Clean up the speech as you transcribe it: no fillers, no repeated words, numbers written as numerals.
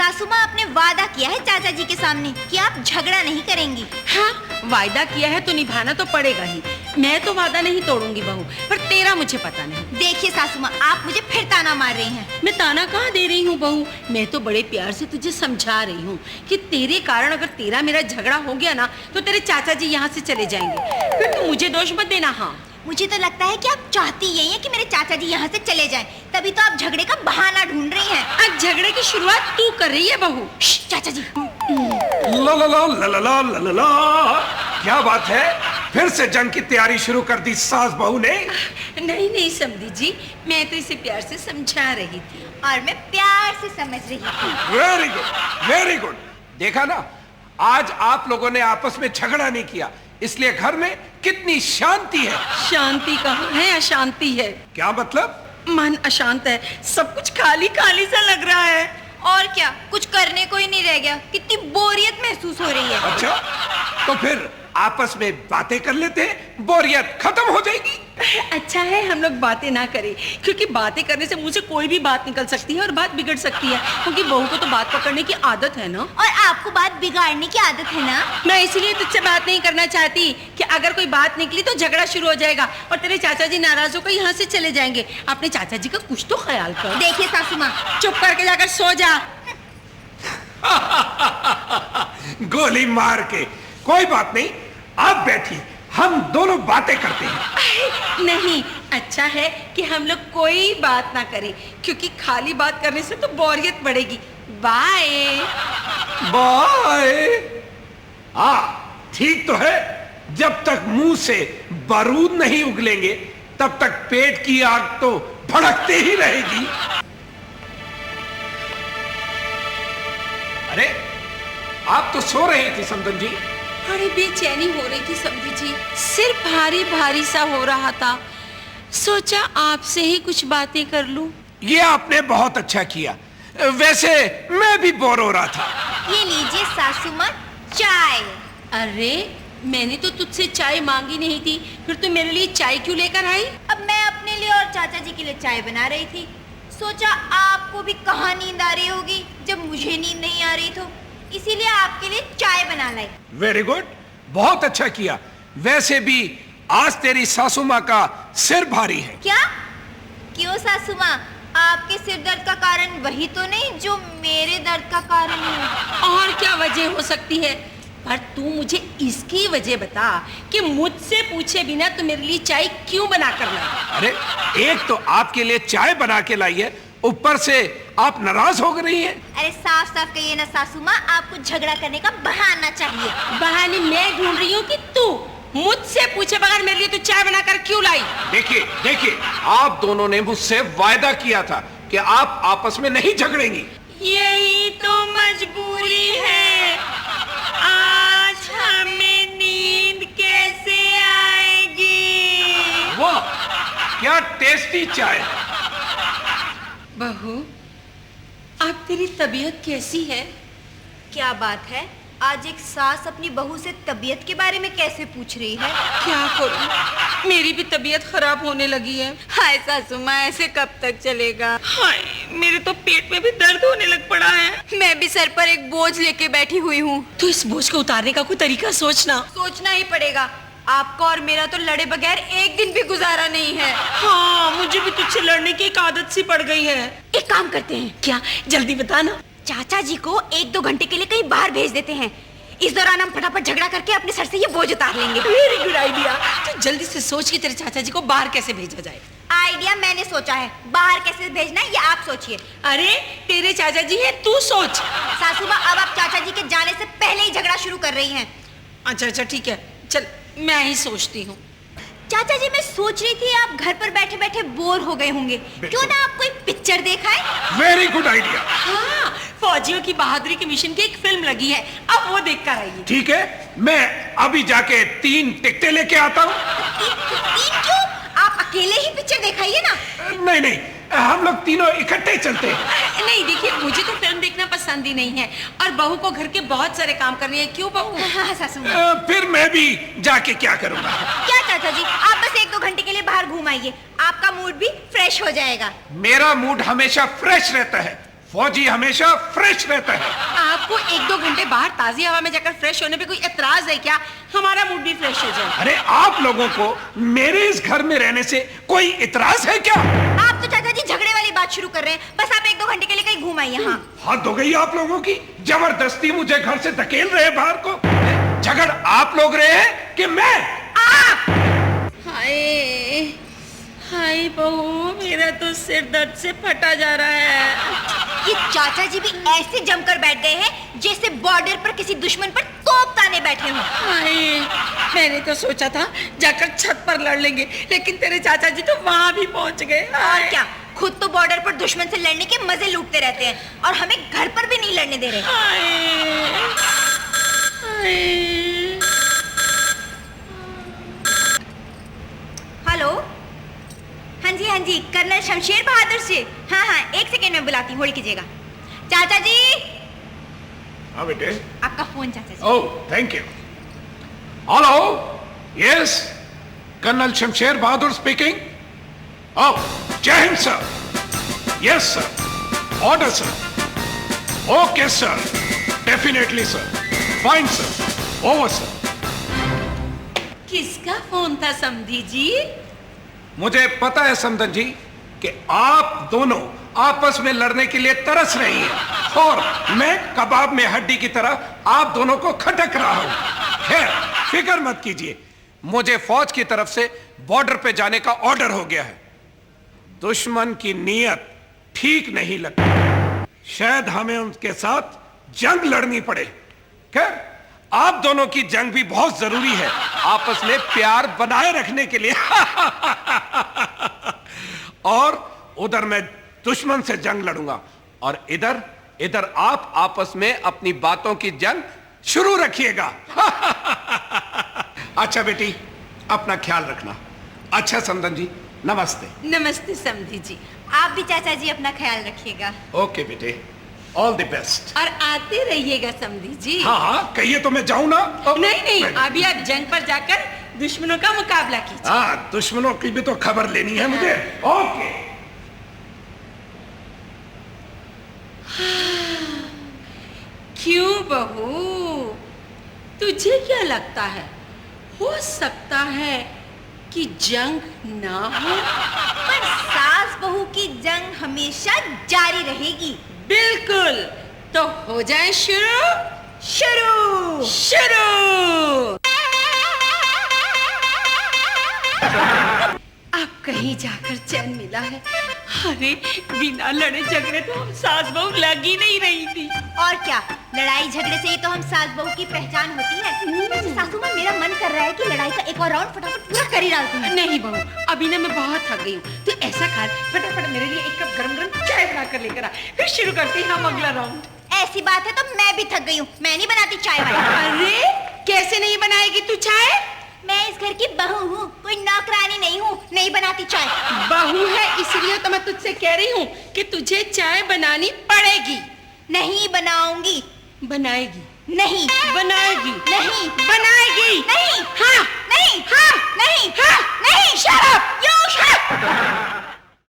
सासू माँ, आपने वादा किया है चाचा जी के सामने कि आप झगड़ा नहीं करेंगी। हाँ, वादा किया है तो निभाना तो पड़ेगा ही। मैं तो वादा नहीं तोड़ूंगी बहू, पर तेरा मुझे पता नहीं। देखिए सासू माँ, आप मुझे फिर ताना मार रही हैं। मैं ताना कहाँ दे रही हूँ बहू, मैं तो बड़े प्यार से तुझे समझा रही हूँ कि तेरे कारण अगर तेरा मेरा झगड़ा हो गया ना तो तेरे चाचा जी यहाँ से चले जाएंगे, फिर तू मुझे दोष मत देना। हाँ, मुझे तो लगता है कि आप चाहती यही है कि मेरे चाचा जी यहाँ से चले जाएं, तभी तो आप झगड़े का बहाना ढूंढ रही हैं। आज झगड़े की शुरुआत तू कर रही है बहू। चाचा जी। ला ला ला ला ला ला ला ला, क्या बात है, फिर से जंग की तैयारी शुरू कर दी सास बहू ने? नहीं समधी जी, मैं तो इसे प्यार से समझा रही थी। और मैं प्यार से समझ रही थी। Very good, very good. देखा ना, आज आप लोगों ने आपस में झगड़ा नहीं किया, इसलिए घर में कितनी शांति है। शांति कहाँ है, अशांति है। क्या मतलब? मन अशांत है, सब कुछ खाली खाली सा लग रहा है। और क्या, कुछ करने को ही नहीं रह गया, कितनी बोरियत महसूस हो रही है। अच्छा, तो फिर आपस में बातें कर लेते हैं, बोरियत खत्म हो जाएगी। अच्छा है हम लोग बातें ना करें, क्योंकि बातें करने से मुझे कोई भी बात निकल सकती है और बात बिगड़ सकती है, क्योंकि बहू को तो बात पकड़ने की आदत है ना। और आपको बात बिगाड़ने की आदत है ना। मैं इसीलिए तुझसे बात नहीं करना चाहती कि अगर कोई बात निकली तो झगड़ा शुरू हो जाएगा और तेरे चाचा जी नाराज होकर यहाँ से चले जाएंगे। अपने चाचा जी का कुछ तो ख्याल कर। देखिए सासू माँ, चुप करके जाकर सो जा। गोली मार के। कोई बात नहीं, आप बैठिए, हम दोनों बातें करते हैं। नहीं, अच्छा है कि हम लोग कोई बात ना करें, क्योंकि खाली बात करने से तो बोरियत बढ़ेगी। Bye bye. हाँ, ठीक तो है, जब तक मुंह से बारूद नहीं उगलेंगे तब तक पेट की आग तो भड़कती ही रहेगी। अरे, आप तो सो रही थी समधन जी। बड़ी बेचैनी हो रही थी समधी जी, सिर भारी भारी सा हो रहा था, सोचा आपसे ही कुछ बातें कर लूं। ये आपने बहुत अच्छा किया, वैसे मैं भी बोर हो रहा था। ये लीजिए सासू माँ, चाय। अरे, मैंने तो तुझसे चाय मांगी नहीं थी, फिर तू मेरे लिए चाय क्यों लेकर आई? अब मैं अपने लिए और चाचा जी के लिए चाय बना रही थी, सोचा आपको भी कहाँ नींद आ रही होगी जब मुझे नींद नहीं आ रही, तो इसीलिए आपके लिए चाय बना लाई। वेरी गुड, बहुत अच्छा किया। वैसे भी आज तेरी सासू माँ का सिर भारी है। क्या? क्यों सासू माँ, आपके सिर दर्द का कारण वही तो नहीं जो मेरे दर्द का कारण है? और क्या वजह हो सकती है, पर तू मुझे इसकी वजह बता कि मुझसे पूछे बिना तू मेरे लिए चाय क्यों बना कर लाई? अरे, एक तो आपके लिए चाय बना के लाई है, ऊपर से आप नाराज हो रही हैं। अरे साफ साफ कहिए ना सासू माँ, आपको झगड़ा करने का बहाना चाहिए। बहाने मैं ढूंढ रही हूँ कि तू मुझसे पूछे बगैर मेरे लिए तू चाय बनाकर क्यों लाई? देखिए, आप दोनों ने मुझसे वायदा किया था कि आप आपस में नहीं झगड़ेंगी। यही तो मजबूरी है, आज हमें नींद कैसे आएगी? वाह, क्या टेस्टी चाय। बहू, अब तेरी तबीयत कैसी है? क्या बात है, आज एक सास अपनी बहू से तबीयत के बारे में कैसे पूछ रही है? क्या करूं, मेरी भी तबीयत खराब होने लगी है। हाय सासू माँ, ऐसे कब तक चलेगा? हाय, मेरे तो पेट में भी दर्द होने लग पड़ा है। मैं भी सर पर एक बोझ लेके बैठी हुई हूँ। तो इस बोझ को उतारने का कोई तरीका सोचना। सोचना ही पड़ेगा, आपका और मेरा तो लड़े बगैर एक दिन भी गुजारा नहीं है। हाँ, मुझे भी तुझसे लड़ने की एक आदत सी पड़ गई है। एक काम करते हैं, क्या? जल्दी बताना। चाचा जी को 1-2 घंटे के लिए कहीं बाहर भेज देते हैं, इस दौरान हम फटाफट झगड़ा करके अपने सर से ये बोझ उतार लेंगे। Very good idea. तो जल्दी से सोच कि तेरे चाचा जी को बाहर कैसे भेजा जाए। आइडिया मैंने सोचा है, बाहर कैसे भेजना है ये आप सोचिए। अरे, तेरे चाचा जी है, तू सोच। सासू माँ, अब आप चाचा जी के जाने से पहले ही झगड़ा शुरू कर रही हैं। अच्छा ठीक है, चल मैं ही सोचती हूँ। चाचा जी, मैं सोच रही थी आप घर पर बैठे बैठे बोर हो गए होंगे, क्यों ना आप कोई पिक्चर देखा है? Very good idea. हाँ, फौजियों की बहादुरी के मिशन की एक फिल्म लगी है, अब वो देख कर आइए। ठीक है, मैं अभी जाके 3 टिकटें लेके आता हूँ। 3 क्यों? आप अकेले ही पिक्चर दिखाइए ना। नहीं, हम लोग तीनों इकट्ठे चलते हैं। नहीं, देखिए, मुझे तो फिल्म देखना पसंद ही नहीं है और बहू को घर के बहुत सारे काम करने हैं। क्यों बहू? हाँ सासू माँ। फिर मैं भी जाके क्या करूँगा? क्या चाचा जी, आप बस 1-2 घंटे के लिए बाहर घूम आइए, आपका मूड भी फ्रेश हो जाएगा। मेरा मूड हमेशा फ्रेश रहता है। फौजी हमेशा फ्रेश रहता है। आपको 1-2 घंटे बाहर ताजी हवा में जाकर फ्रेश होने पे कोई एतराज है क्या? हमारा मूड भी फ्रेश हो जाए। अरे आप लोगों को मेरे इस घर में रहने से कोई इतराज है क्या? आप तो चाचा जी झगड़े वाली बात शुरू कर रहे हैं। बस आप 1-2 घंटे के लिए कहीं घूम आइए। यहाँ हद हो गई आप लोगों की, जबरदस्ती मुझे घर से धकेल रहे हैं बाहर को। झगड़ आप लोग रहे हैं कि मैं? हाय हाय बहू, मेरा तो सिर दर्द से फटा जा रहा है। ये चाचा जी भी ऐसे जमकर बैठ गए हैं जैसे बॉर्डर पर किसी दुश्मन पर तोप ताने बैठे हों। हाय, मैंने तो सोचा था जाकर छत पर लड़ लेंगे, लेकिन तेरे चाचा जी तो वहां भी पहुंच गए। और क्या, खुद तो बॉर्डर पर दुश्मन से लड़ने के मजे लूटते रहते हैं और हमें घर पर भी नहीं लड़ने दे रहे। हाय हाय। हेलो, हाँ जी, कर्नल शमशेर बहादुर से। हाँ, 1 सेकेंड में बुलाती हूँ, होल्ड कीजिएगा। चाचा जी। हाँ बेटे। आपका फोन चाचा जी। Oh, thank you. Hello, yes, colonel Shamsher Bahadur speaking. Oh, जय हिंद sir. Yes sir, order sir. Okay sir, definitely sir, fine sir, over sir. किसका फोन था समधी जी? मुझे पता है समधन जी कि आप दोनों आपस में लड़ने के लिए तरस रही हैं और मैं कबाब में हड्डी की तरह आप दोनों को खटक रहा हूं। खैर, फिक्र मत कीजिए, मुझे फौज की तरफ से बॉर्डर पे जाने का ऑर्डर हो गया है। दुश्मन की नीयत ठीक नहीं लगती, शायद हमें उनके साथ जंग लड़नी पड़े। खैर, आप दोनों की जंग भी बहुत जरूरी है आपस में प्यार बनाए रखने के लिए। और उधर मैं दुश्मन से जंग लड़ूंगा और इधर आप आपस में अपनी बातों की जंग शुरू रखिएगा। अच्छा बेटी, अपना ख्याल रखना। अच्छा समधन जी, नमस्ते। नमस्ते समधी जी। आप भी चाचा जी अपना ख्याल रखिएगा। ओके बेटे, ऑल द बेस्ट। और आते रहिएगा समधी जी। हाँ, कहिए तो मैं जाऊं ना। नहीं, अभी आप जंग पर जाकर दुश्मनों का मुकाबला कीजिए। हाँ, दुश्मनों की भी तो खबर लेनी है मुझे। ओके। क्यों बहू, तुझे क्या लगता है, हो सकता है कि जंग ना हो? पर सास बहू की जंग हमेशा जारी रहेगी। बिल्कुल, तो हो जाए शुरू। अब कहीं जाकर चैन मिला है। अरे, बिना लड़े झगड़े तो हम सास बहू लग ही नहीं रही थी। और क्या, लड़ाई झगड़े से ही तो हम सास बहू की पहचान होती है। वैसे सासू माँ, मेरा मन कर रहा है कि लड़ाई का एक और राउंड फटाफट पूरा कर ही डालती हूँ। नहीं बहू, अभी ना मैं बहुत थक गई हूँ। तो ऐसा कर, फटाफट मेरे लिए 1 कप गरम चाय बना कर लेकर आ, फिर शुरू करते हैं हम अगला राउंड। ऐसी बात है तो मैं भी थक गई हूँ, मैं नहीं बनाती चाय वाला। अरे, कैसे नहीं बनाएगी तू चाय? मैं इस घर की बहू हूँ, कोई नौकरानी नहीं हूँ, नहीं बनाती चाय। बहू है इसलिए तो मैं तुझसे कह रही हूँ कि तुझे चाय बनानी पड़ेगी। नहीं बनाऊंगी। बनाएगी। नहीं बनाएगी। नहीं बनाएगी। नहीं। हाँ। नहीं। हाँ। नहीं। हाँ। नहीं। Shut up! You shut up!